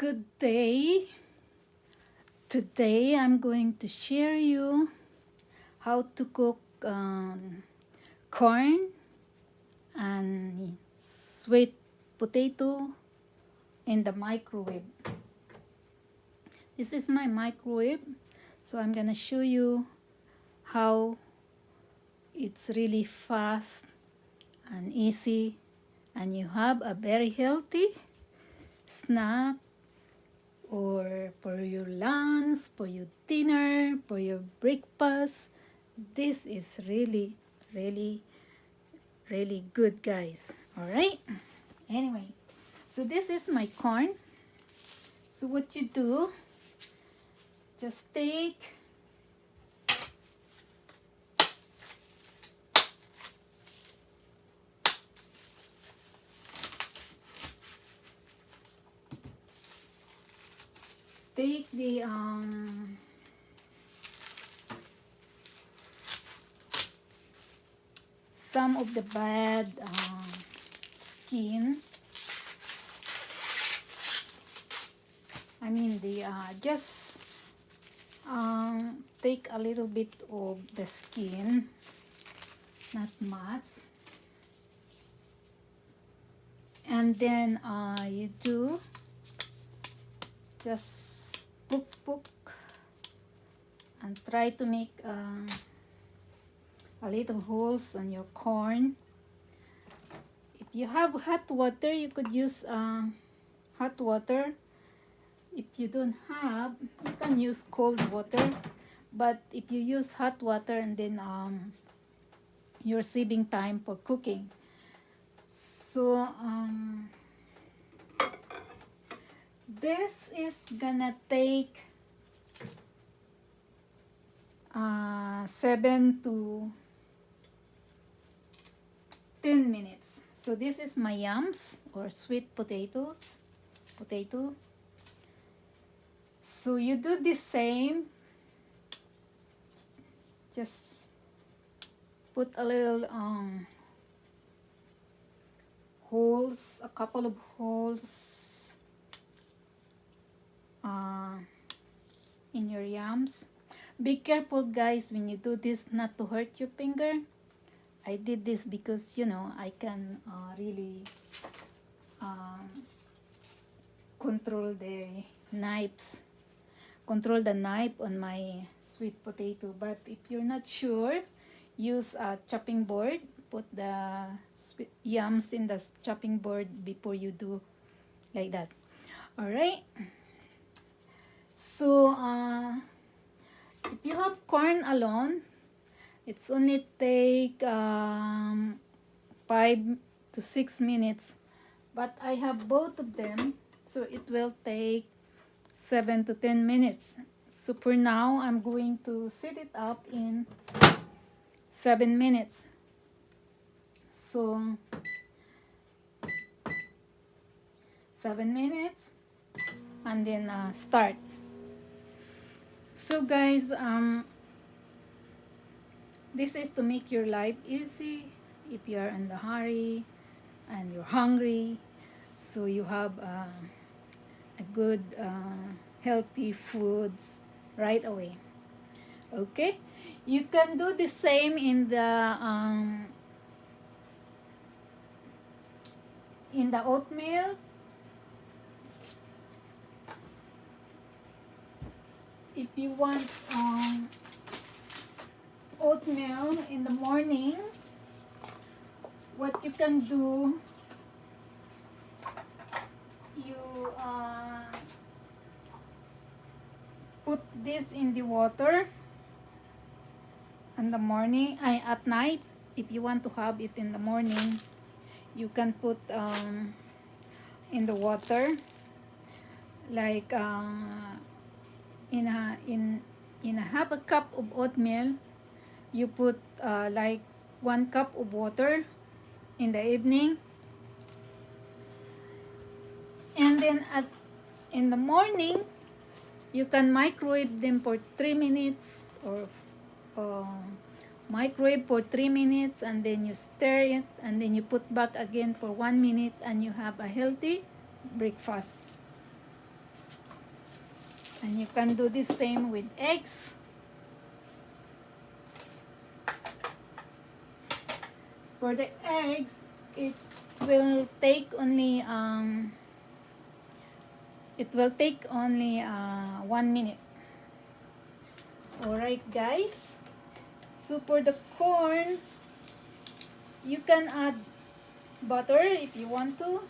Good day. Today I'm going to share you how to cook corn and sweet potato in the microwave. This is my microwave, so I'm gonna show you how it's really fast and easy, and you have a very healthy snack or for your lunch, for your dinner, for your breakfast. This is really, really, really good, guys. All right. Anyway, so this is my corn. So what you do, just take the some of the bad skin. I mean the just take a little bit of the skin, not much, and then you do just poke and try to make a little holes on your corn. If you have hot water, you could use hot water. If you don't have, you can use cold water. But if you use hot water, and then you're saving time for cooking. So this is gonna take 7 to 10 minutes. So this is my yams or sweet potato. So you do the same. Just put a little holes, a couple of holes in your yams. Be careful, guys, when you do this, not to hurt your finger. I did this because, you know, I can really control the knife on my sweet potato. But if you're not sure, use a chopping board. Put the yams in the chopping board before you do like that. All right. So if you have corn alone, it's only take 5 to 6 minutes. But I have both of them, so it will take 7 to 10 minutes. So for now, I'm going to set it up in 7 minutes. So 7 minutes, and then start. So guys, this is to make your life easy if you are in the hurry and you're hungry, so you have a good healthy foods right away. Okay, you can do the same in the oatmeal. If you want oatmeal in the morning, what you can do, you put this in the water in the morning, at night. If you want to have it in the morning, you can put in the water, like in a half a cup of oatmeal, you put like 1 cup of water in the evening, and then in the morning you can microwave them for 3 minutes, or microwave for 3 minutes, and then you stir it, and then you put back again for 1 minute, and you have a healthy breakfast. And you can do the same with eggs. For the eggs, it will take only 1 minute. Alright guys, so for the corn, you can add butter if you want to,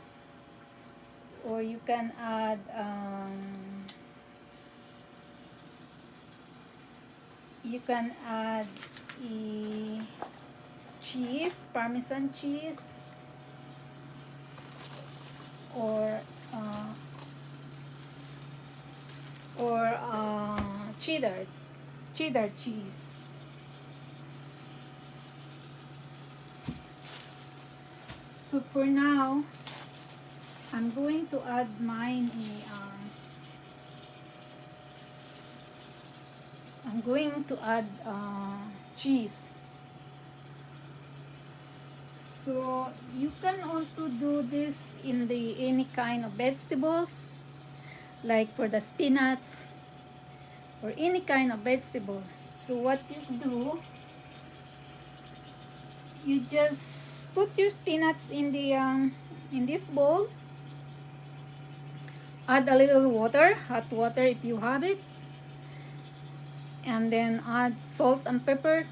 or you can add cheese, Parmesan cheese, or cheddar cheese. So for now, I'm going to add mine I'm going to add cheese. So you can also do this in any kind of vegetables, like for the spinach or any kind of vegetable. So what you do, you just put your spinach in this bowl, add a little water, hot water if you have it, and then add salt and pepper,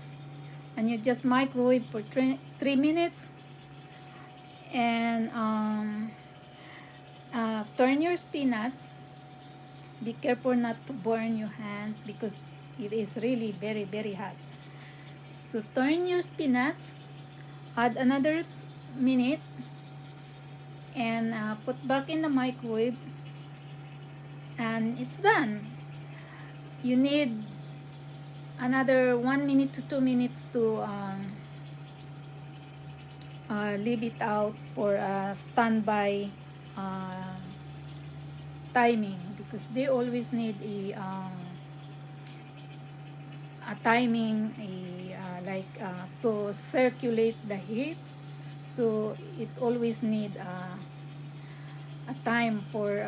and you just microwave for 3 minutes, and turn your spinach. Be careful not to burn your hands because it is really very, very hot. So turn your spinach, add another minute, and put back in the microwave, and it's done. You need another 1 minute to 2 minutes to leave it out for a standby timing, because they always need a timing, to circulate the heat. So it always need a time for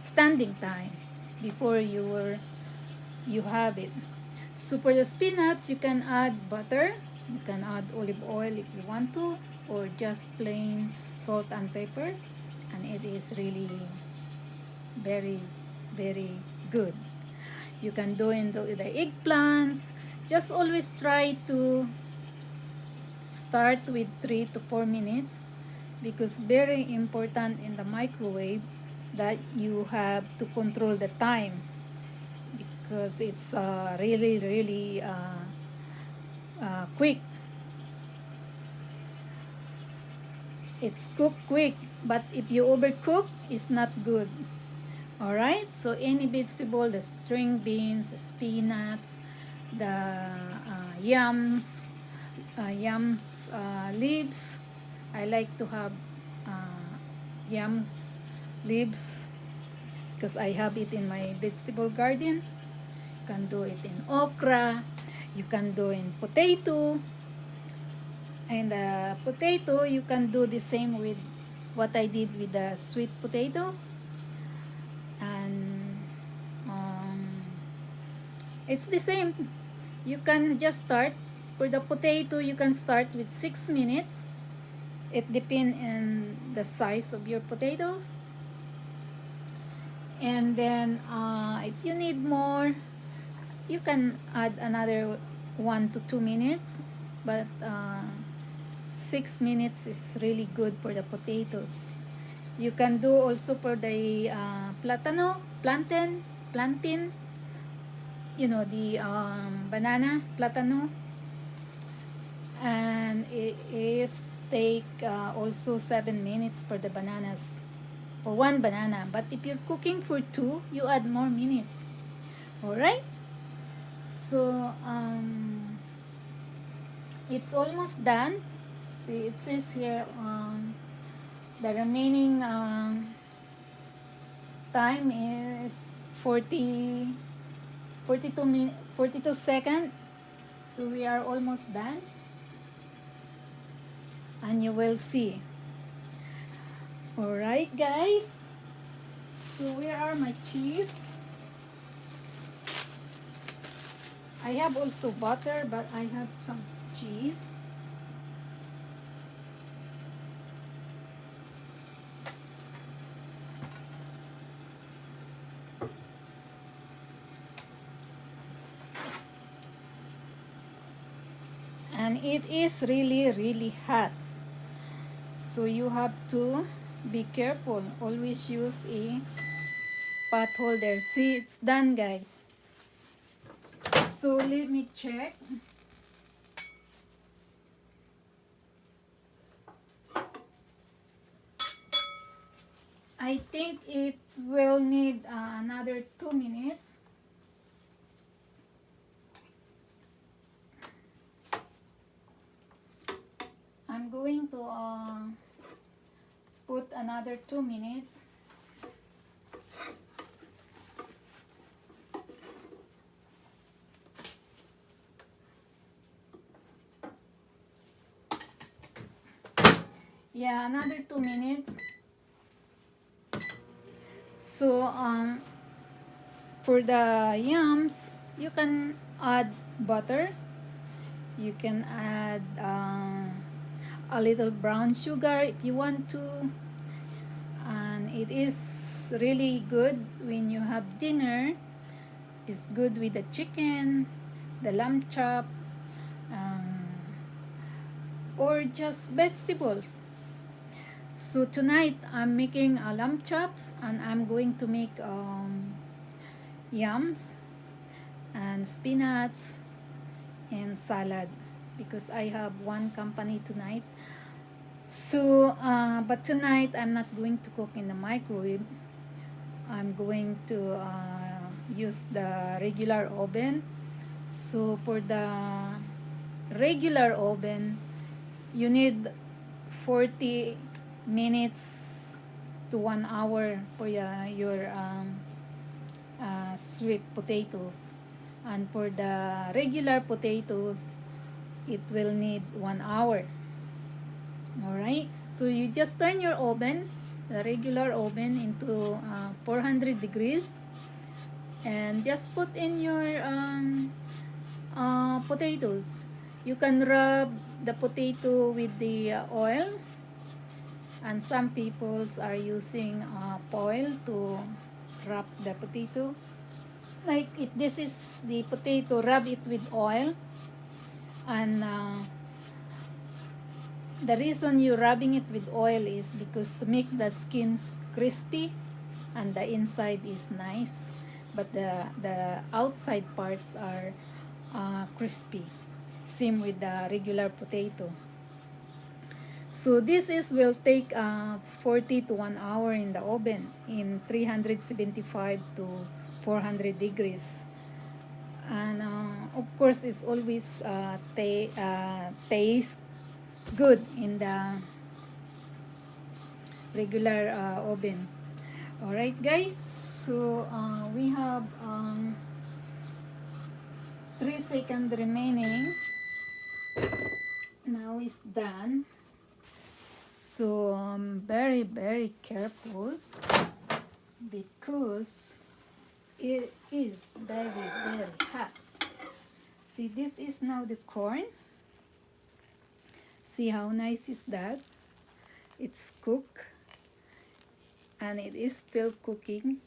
standing time before you have it. So for the spinach, you can add butter, you can add olive oil if you want to, or just plain salt and pepper, and it is really very, very good. You can do in the eggplants. Just always try to start with 3 to 4 minutes, because very important in the microwave that you have to control the time, because it's really, really quick. It's cooked quick, but if you overcook, it's not good. Alright, so any vegetable, the string beans, the spinach, the yams leaves. I like to have yams leaves because I have it in my vegetable garden. You can do it in okra, you can do in potato, and potato you can do the same with what I did with the sweet potato. And it's the same. You can just start. For the potato, you can start with 6 minutes. It depends on the size of your potatoes. And then if you need more, you can add another 1 to 2 minutes, but 6 minutes is really good for the potatoes. You can do also for the plantain, the banana, platano, and it is take also 7 minutes for the bananas, for 1 banana. But if you're cooking for 2, you add more minutes. Alright, so it's almost done. See, it says here the remaining time is 42 seconds. So we are almost done, and you will see. Alright guys, so where are my cheese? I have also butter, but I have some cheese. And it is really hot, so you have to be careful. Always use a pot holder. See, it's done, guys. So let me check. I think it will need another 2 minutes. I'm going to put another 2 minutes. Yeah, another 2 minutes. So for the yams, you can add butter. You can add a little brown sugar if you want to. And it is really good when you have dinner. It's good with the chicken, the lamb chop, um, or just vegetables. So tonight I'm making lamb chops, and I'm going to make yams and spinach and salad because I have one company tonight. So but tonight I'm not going to cook in the microwave. I'm going to use the regular oven. So for the regular oven, you need 40 minutes to 1 hour for your sweet potatoes. And for the regular potatoes, it will need 1 hour. Alright, so you just turn your oven, the regular oven, into 400 degrees, and just put in your potatoes. You can rub the potato with the oil, and some peoples are using foil to wrap the potato. Like if this is the potato, rub it with oil, and the reason you're rubbing it with oil is because to make the skin crispy and the inside is nice, but the outside parts are crispy. Same with the regular potato. So this is will take 40 to 1 hour in the oven in 375 to 400 degrees. And of course, it's always taste good in the regular oven. Alright guys, so we have 3 seconds remaining. Now it's done. So very careful because it is very hot. See, this is now the corn. See how nice is that? It's cooked and it is still cooking.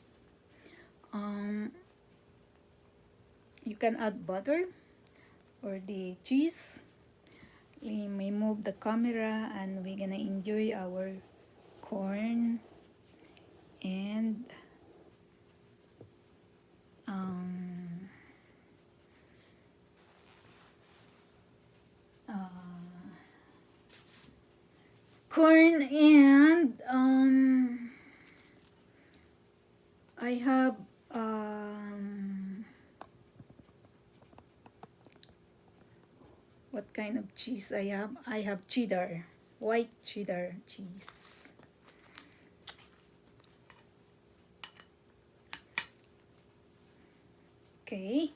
You can add butter or the cheese. We may move the camera and we're gonna enjoy our corn and corn and I have what kind of cheese I have? I have cheddar, white cheddar cheese. Okay.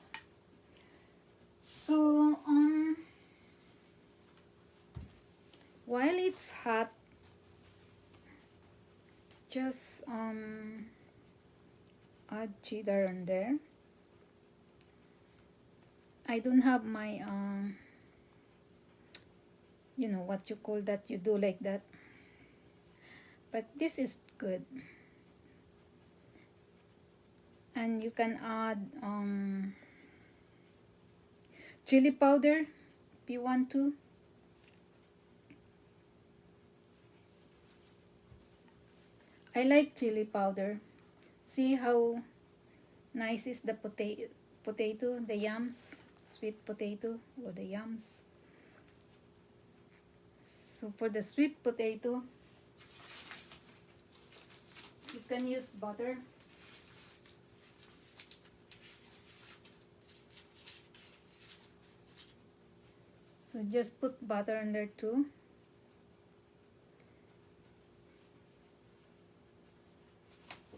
So while it's hot, just add cheddar on there. I don't have my you know what you call that, you do like that, but this is good. And you can add chili powder if you want to. I like chili powder. See how nice is the potato, the yams, sweet potato or the yams. So for the sweet potato, you can use butter. So just put butter in there too.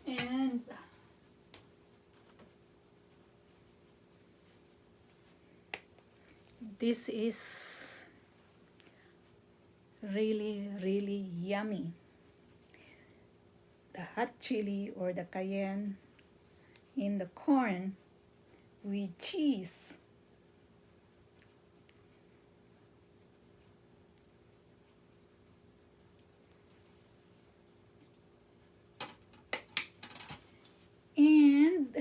And this is really, really yummy. The hot chili or the cayenne in the corn with cheese. And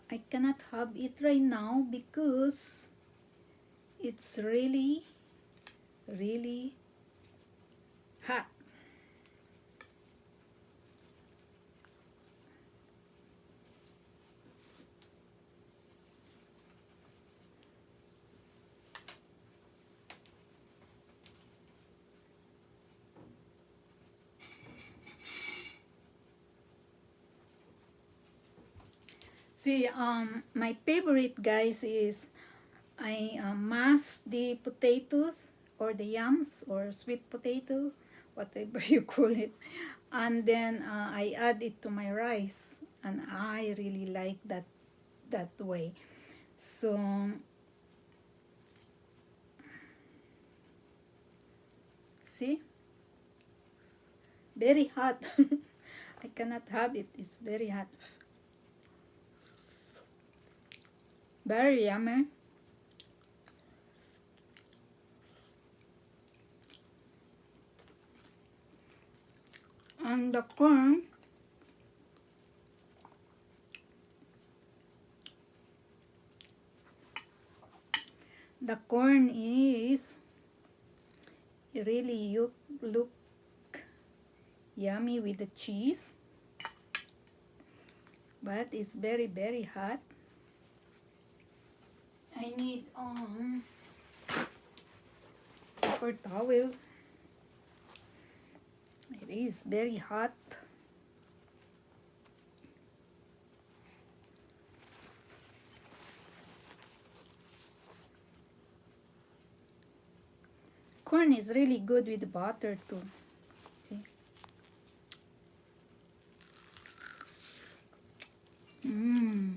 I cannot have it right now because it's really, really hot. See, my favorite, guys, is I mash the potatoes or the yams or sweet potato, whatever you call it, and then I add it to my rice, and I really like that way. So see, very hot. I cannot have it. It's very hot. Very yummy. And the corn is really look yummy with the cheese, but it's very, very hot. I need paper towel. It is very hot. Corn is really good with butter too. See? Mmm.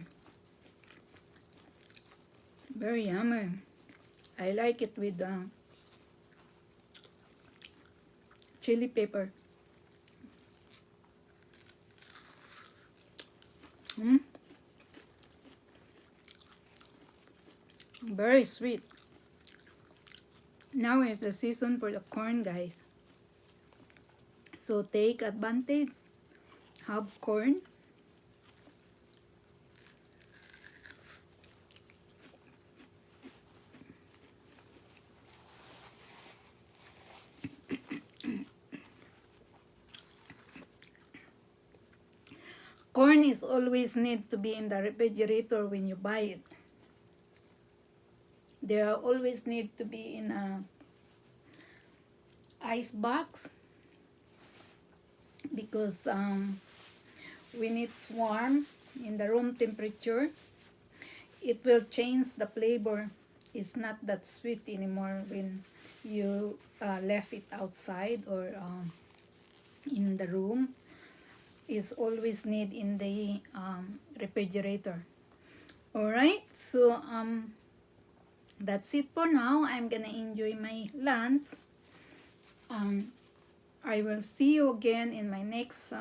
Very yummy. I like it with chili pepper. Mm. Very sweet. Now is the season for the corn, guys. So take advantage. Have corn. Corn is always need to be in the refrigerator when you buy it. There always need to be in a ice box because when it's warm in the room temperature, it will change the flavor. It's not that sweet anymore when you left it outside or in the room. Is always need in the refrigerator. All right, so that's it for now. I'm gonna enjoy my lunch. I will see you again in my next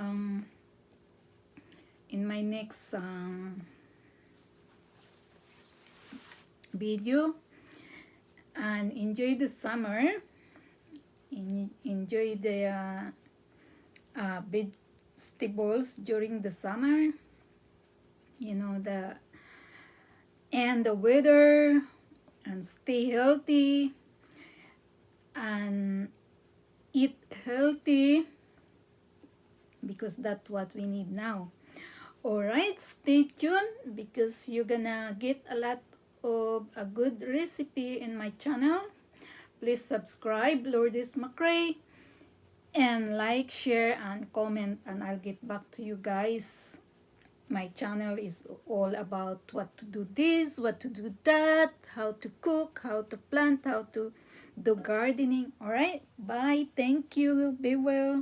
video, and enjoy the summer. Enjoy the vegetables during the summer. You know, the weather, and stay healthy and eat healthy, because that's what we need now. Alright, stay tuned, because you're gonna get a lot of a good recipe in my channel. Please subscribe, Lourdes McRae, and like, share, and comment, and I'll get back to you guys. My channel is all about what to do this, what to do that, how to cook, how to plant, how to do gardening. Alright, bye, thank you, be well.